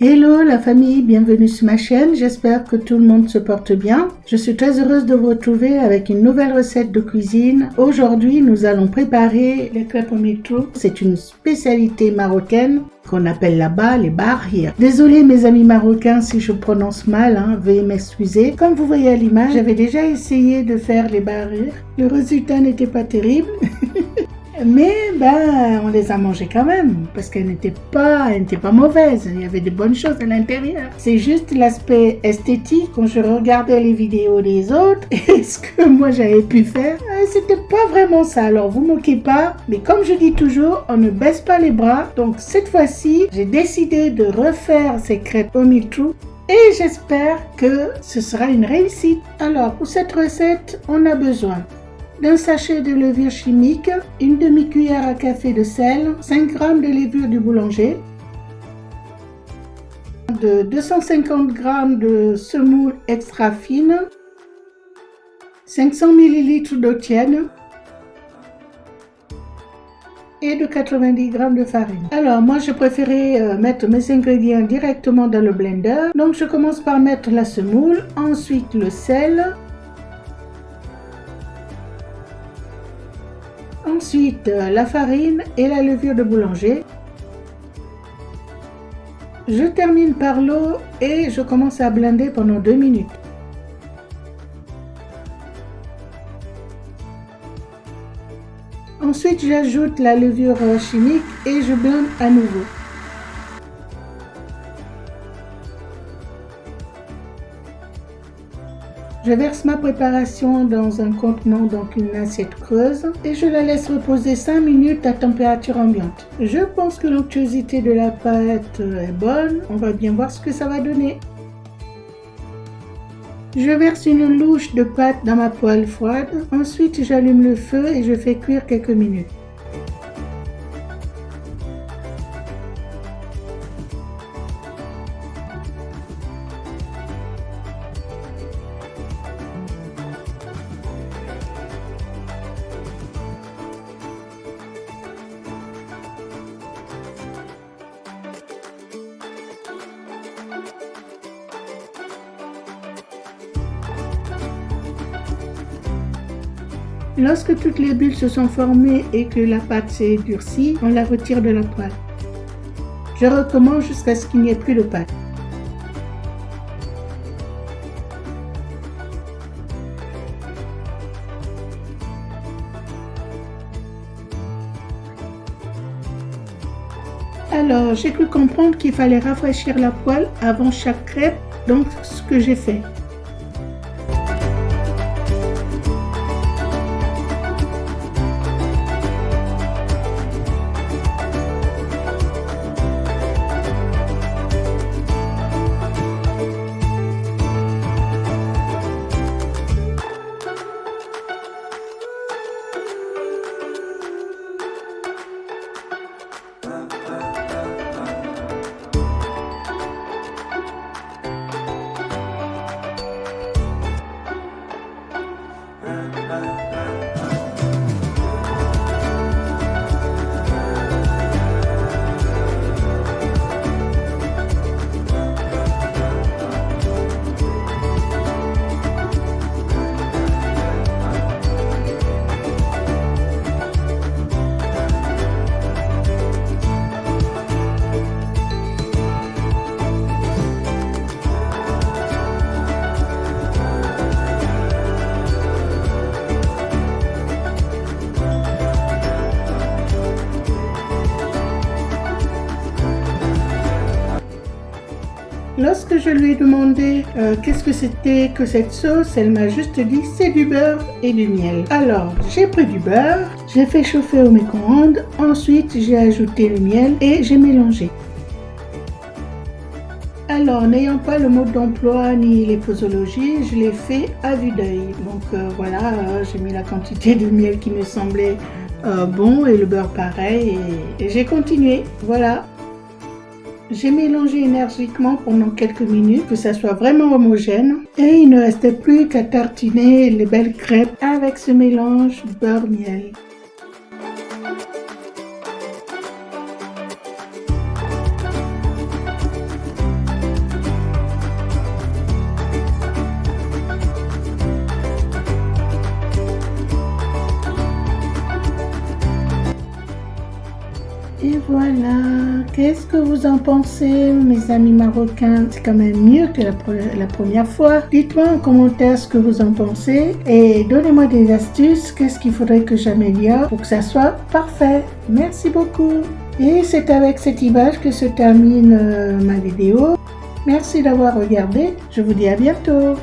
Hello la famille, bienvenue sur ma chaîne, j'espère que tout le monde se porte bien. Je suis très heureuse de vous retrouver avec une nouvelle recette de cuisine. Aujourd'hui, nous allons préparer les crêpes au métro. C'est une spécialité marocaine qu'on appelle là-bas les bahir. Désolée mes amis marocains si je prononce mal, veuillez m'excuser. Comme vous voyez à l'image, j'avais déjà essayé de faire les bahir. Le résultat n'était pas terrible. Mais on les a mangées quand même parce qu'elles n'étaient pas mauvaises. Il y avait de bonnes choses à l'intérieur. C'est juste l'aspect esthétique quand je regardais les vidéos des autres et ce que moi j'avais pu faire, c'était pas vraiment ça. Alors vous moquez pas, mais comme je dis toujours, on ne baisse pas les bras. Donc cette fois-ci, j'ai décidé de refaire ces crêpes au miltrou. Et j'espère que ce sera une réussite. Alors pour cette recette, on a besoin d'un sachet de levure chimique, une demi-cuillère à café de sel, 5 g de levure du boulanger, de 250 g de semoule extra fine, 500 ml d'eau tiède et de 90 g de farine. Alors moi je préférais mettre mes ingrédients directement dans le blender. Donc je commence par mettre la semoule, ensuite le sel, ensuite la farine et la levure de boulanger. Je termine par l'eau et je commence à blender pendant 2 minutes. Ensuite j'ajoute la levure chimique et je blende à nouveau. Je verse ma préparation dans un contenant, donc une assiette creuse, et je la laisse reposer 5 minutes à température ambiante. Je pense que l'onctuosité de la pâte est bonne, on va bien voir ce que ça va donner. Je verse une louche de pâte dans ma poêle froide, ensuite j'allume le feu et je fais cuire quelques minutes. Lorsque toutes les bulles se sont formées et que la pâte s'est durcie, on la retire de la poêle. Je recommence jusqu'à ce qu'il n'y ait plus de pâte. Alors, j'ai cru comprendre qu'il fallait rafraîchir la poêle avant chaque crêpe, donc ce que j'ai fait. Lorsque je lui ai demandé qu'est-ce que c'était que cette sauce, elle m'a juste dit c'est du beurre et du miel. Alors j'ai pris du beurre, j'ai fait chauffer au micro-ondes, ensuite j'ai ajouté le miel et j'ai mélangé. Alors n'ayant pas le mode d'emploi ni les posologies, je l'ai fait à vue d'œil. Donc voilà, j'ai mis la quantité de miel qui me semblait bon et le beurre pareil et j'ai continué. Voilà. J'ai mélangé énergiquement pendant quelques minutes, que ça soit vraiment homogène. Et il ne restait plus qu'à tartiner les belles crêpes avec ce mélange beurre-miel. Qu'est-ce que vous en pensez, mes amis marocains? C'est quand même mieux que la première fois. Dites-moi en commentaire ce que vous en pensez et donnez-moi des astuces. Qu'est-ce qu'il faudrait que j'améliore pour que ça soit parfait? Merci beaucoup. Et c'est avec cette image que se termine ma vidéo. Merci d'avoir regardé. Je vous dis à bientôt.